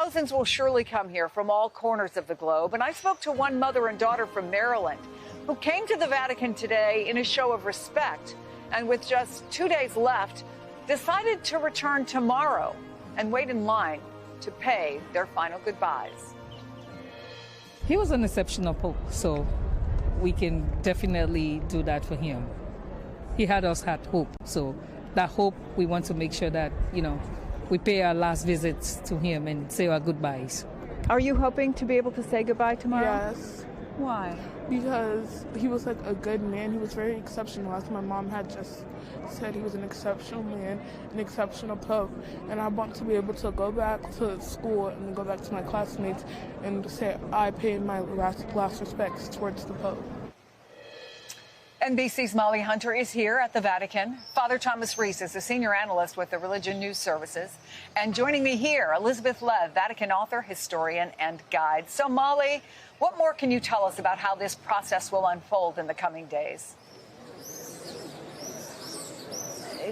Thousands will surely come here from all corners of the globe. And I spoke to one mother and daughter from Maryland who came to the Vatican today in a show of respect, and with just 2 days left, decided to return tomorrow and wait in line to pay their final goodbyes. He was an exceptional Pope, so we can definitely do that for him. He had hope, so that hope, we want to make sure that, we pay our last visits to him and say our goodbyes. Are you hoping to be able to say goodbye tomorrow? Yes. Why? Because he was like a good man. He was very exceptional. As my mom had just said, he was an exceptional man, an exceptional Pope. And I want to be able to go back to school and go back to my classmates and say I paid my last respects towards the Pope. NBC's Molly Hunter is here at the Vatican. Father Thomas Reese is a senior analyst with the Religion News Services. And joining me here, Elizabeth Lev, Vatican author, historian, and guide. So, Molly, what more can you tell us about how this process will unfold in the coming days?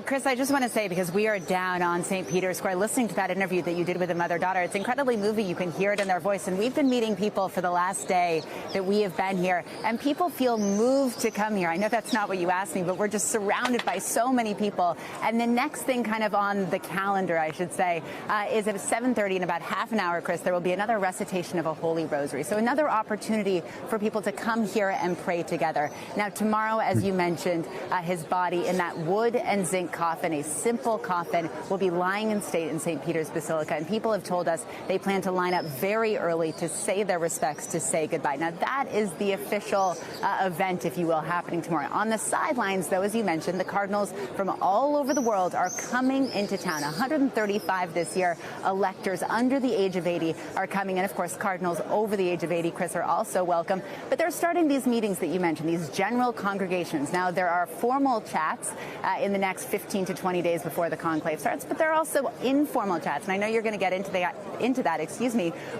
Chris, I just want to say, because we are down on St. Peter's Square, listening to that interview that you did with the mother-daughter, it's incredibly moving. You can hear it in their voice. And we've been meeting people for the last day that we have been here, and people feel moved to come here. I know that's not what you asked me, but we're just surrounded by so many people. And the next thing kind of on the calendar, I should say, is at 7:30, in about half an hour, Chris, there will be another recitation of a Holy Rosary. So another opportunity for people to come here and pray together. Now, tomorrow, as you mentioned, his body in that wood and zinc coffin, a simple coffin, will be lying in state in St. Peter's Basilica. And people have told us they plan to line up very early to say their respects, to say goodbye. Now, that is the official event, if you will, happening tomorrow. On the sidelines, though, as you mentioned, the cardinals from all over the world are coming into town. 135 this year. Electors under the age of 80 are coming. And, of course, cardinals over the age of 80, Chris, are also welcome. But they're starting these meetings that you mentioned, these general congregations. Now, there are formal chats in the next 15 to 20 days before the conclave starts, but there are also informal chats. And I know you're going to get into that,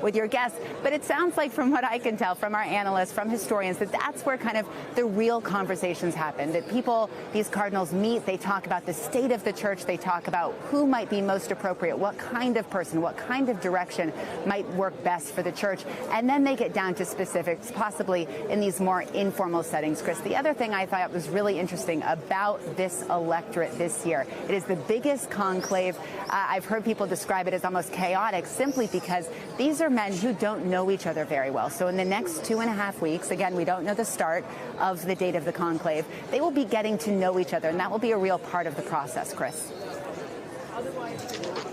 with your guests. But it sounds like, from what I can tell from our analysts, from historians, that that's where kind of the real conversations happen, that people, these cardinals meet, they talk about the state of the church, they talk about who might be most appropriate, what kind of person, what kind of direction might work best for the church. And then they get down to specifics, possibly in these more informal settings, Chris. The other thing I thought was really interesting about this electorate this year, it is the biggest conclave. I've heard people describe it as almost chaotic, simply because these are men who don't know each other very well. So in the next 2.5 weeks, again, we don't know the start of the date of the conclave, they will be getting to know each other, and that will be a real part of the process, Chris.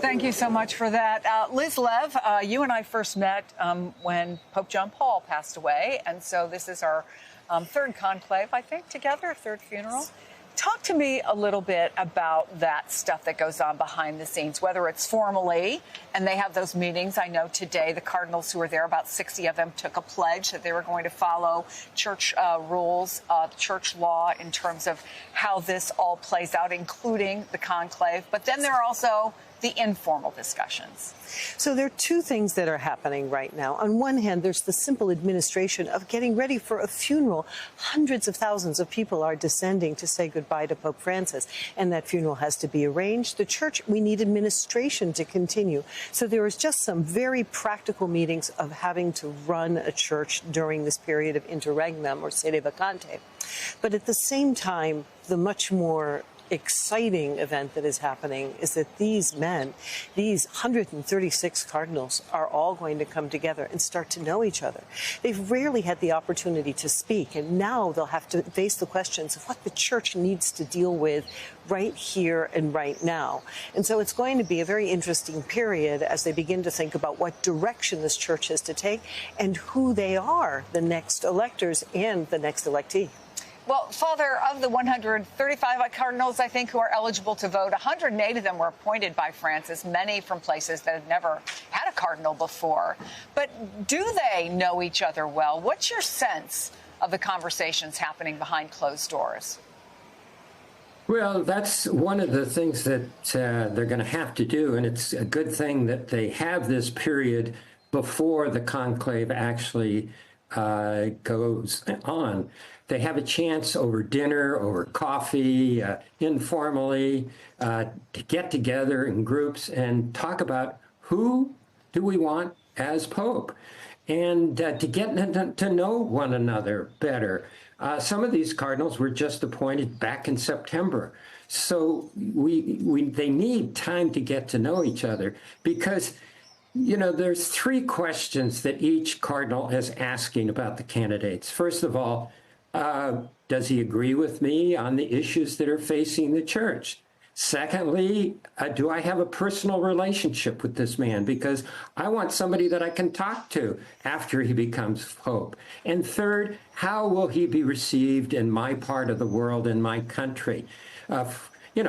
Thank you so much for that. Liz Lev, you and I first met when Pope John Paul passed away, and so this is our third conclave, I think, together, third funeral. Talk to me a little bit about that stuff that goes on behind the scenes, whether it's formally, and they have those meetings. I know today the cardinals who were there, about 60 of them, took a pledge that they were going to follow church rules, church law, in terms of how this all plays out, including the conclave. But then there are also the informal discussions. So there are two things that are happening right now. On one hand, there's the simple administration of getting ready for a funeral. Hundreds of thousands of people are descending to say goodbye to Pope Francis, and that funeral has to be arranged. The church, we need administration to continue. So there is just some very practical meetings of having to run a church during this period of interregnum, or sede vacante. But at the same time, the much more exciting event that is happening is that these men, these 136 cardinals, are all going to come together and start to know each other. They've rarely had the opportunity to speak, and now they'll have to face the questions of what the church needs to deal with right here and right now. And so it's going to be a very interesting period as they begin to think about what direction this church is to take and who they are, the next electors and the next electee. Well, Father, of the 135 cardinals, I think, who are eligible to vote, 108 of them were appointed by Francis, many from places that had never had a cardinal before. But do they know each other well? What's your sense of the conversations happening behind closed doors? Well, that's one of the things that they're going to have to do, and it's a good thing that they have this period before the conclave actually goes on. They have a chance over dinner, over coffee, informally, to get together in groups and talk about who do we want as Pope? And to get to know one another better. Some of these cardinals were just appointed back in September. So they need time to get to know each other because, there's three questions that each cardinal is asking about the candidates. First of all, does he agree with me on the issues that are facing the church? Secondly, do I have a personal relationship with this man? Because I want somebody that I can talk to after he becomes Pope. And third, how will he be received in my part of the world, in my country?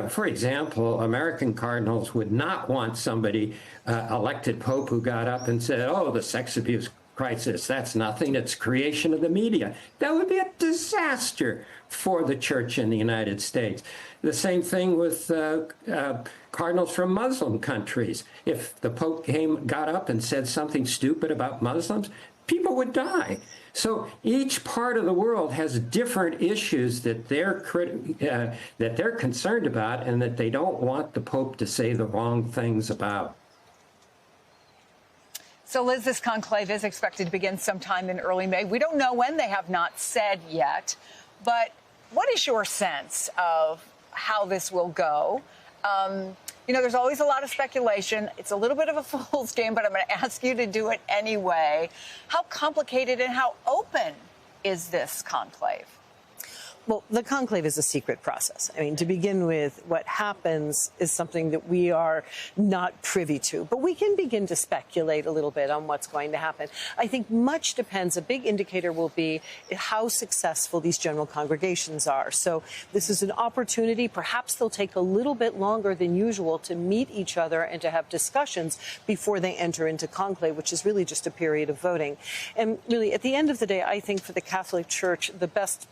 For example, American cardinals would not want somebody elected Pope who got up and said, oh, the sex abuse crisis, that's nothing, it's creation of the media. That would be a disaster for the church in the United States. The same thing with cardinals from Muslim countries. If the Pope got up and said something stupid about Muslims, people would die. So each part of the world has different issues that they're concerned about and that they don't want the Pope to say the wrong things about. So, Liz, this conclave is expected to begin sometime in early May. We don't know when, they have not said yet. But what is your sense of how this will go? There's always a lot of speculation. It's a little bit of a fool's game, but I'm going to ask you to do it anyway. How complicated and how open is this conclave? Well, the conclave is a secret process. I mean, to begin with, what happens is something that we are not privy to, but we can begin to speculate a little bit on what's going to happen. I think much depends. A big indicator will be how successful these general congregations are. So this is an opportunity. Perhaps they'll take a little bit longer than usual to meet each other and to have discussions before they enter into conclave, which is really just a period of voting. And really, at the end of the day, I think for the Catholic Church, the best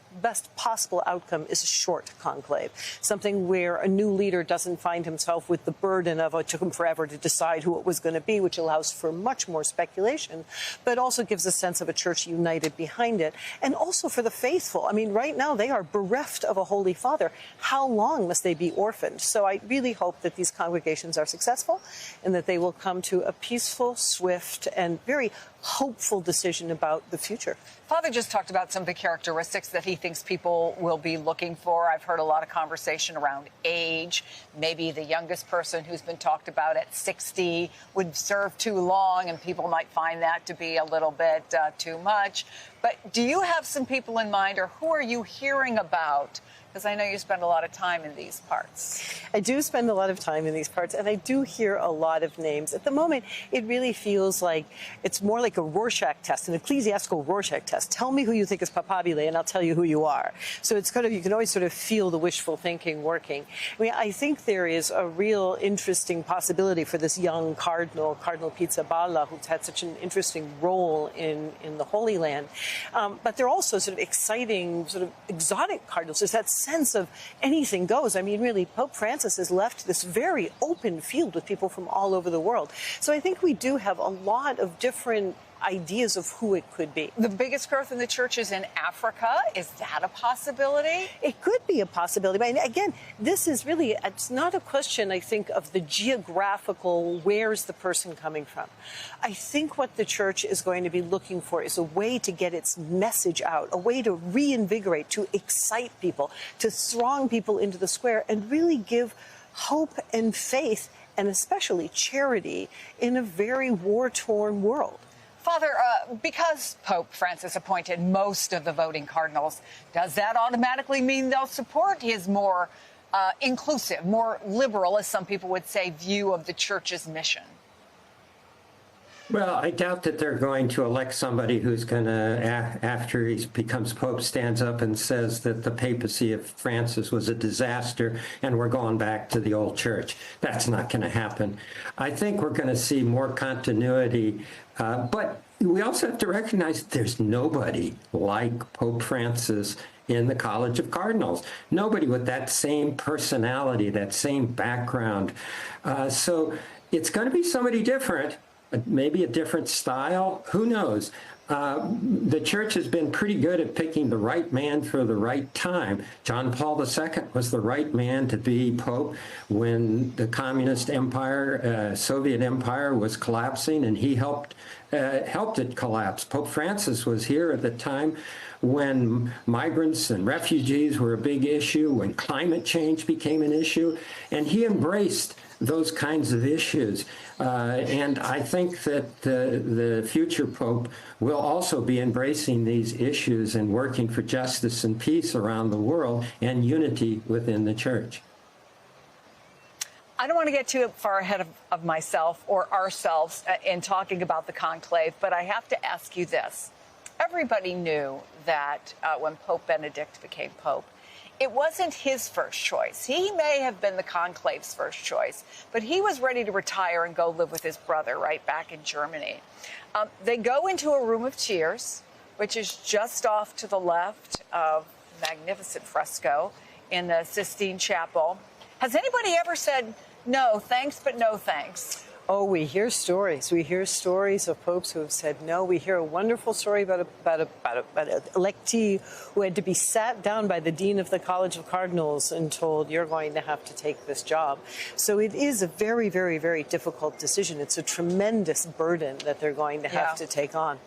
possible outcome is a short conclave, something where a new leader doesn't find himself with the burden of it took him forever to decide who it was going to be, which allows for much more speculation, but also gives a sense of a church united behind it. And also for the faithful. I mean, right now they are bereft of a Holy Father. How long must they be orphaned? So I really hope that these congregations are successful and that they will come to a peaceful, swift, and very hopeful decision about the future. Father just talked about some of the characteristics that he thinks people will be looking for. I've heard a lot of conversation around age. Maybe the youngest person who's been talked about at 60 would serve too long, and people might find that to be a little bit too much. But do you have some people in mind, or who are you hearing about? Because I know you spend a lot of time in these parts. I do spend a lot of time in these parts, and I do hear a lot of names. At the moment, it really feels like it's more like a Rorschach test, an ecclesiastical Rorschach test. Tell me who you think is papabile, and I'll tell you who you are. So it's kind of, you can always sort of feel the wishful thinking working. I mean, I think there is a real interesting possibility for this young Cardinal Pizzaballa, who's had such an interesting role in the Holy Land. But they're also sort of exciting, sort of exotic cardinals. There's that sense of anything goes. I mean, really, Pope Francis has left this very open field with people from all over the world. So I think we do have a lot of different ideas of who it could be. The biggest growth in the church is in Africa. Is that a possibility? It could be a possibility. But again, this is really, it's not a question, I think, of the geographical, where's the person coming from. I think what the church is going to be looking for is a way to get its message out, a way to reinvigorate, to excite people, to throng people into the square and really give hope and faith and especially charity in a very war-torn world. Father, because Pope Francis appointed most of the voting cardinals, does that automatically mean they'll support his more inclusive, more liberal, as some people would say, view of the church's mission? Well, I doubt that they're going to elect somebody who's going to, after he becomes Pope, stands up and says that the papacy of Francis was a disaster and we're going back to the old church. That's not going to happen. I think we're going to see more continuity, but we also have to recognize there's nobody like Pope Francis in the College of Cardinals. Nobody with that same personality, that same background. So it's going to be somebody different. maybe a different style. Who knows? The church has been pretty good at picking the right man for the right time. John Paul II was the right man to be Pope when the communist empire, Soviet empire, was collapsing, and he helped it collapse. Pope Francis was here at the time when migrants and refugees were a big issue, when climate change became an issue, and he embraced those kinds of issues. And I think that the future Pope will also be embracing these issues and working for justice and peace around the world and unity within the church. I don't want to get too far ahead of myself or ourselves in talking about the conclave, but I have to ask you this. Everybody knew that when Pope Benedict became Pope, it wasn't his first choice. He may have been the conclave's first choice, but he was ready to retire and go live with his brother right back in Germany. They go into a room of tears, which is just off to the left of magnificent fresco in the Sistine Chapel. Has anybody ever said, no, thanks, but no thanks? Oh, we hear stories. We hear stories of popes who have said no. We hear a wonderful story about an electee who had to be sat down by the dean of the College of Cardinals and told, you're going to have to take this job. So it is a very, very, very difficult decision. It's a tremendous burden that they're going to have to take on.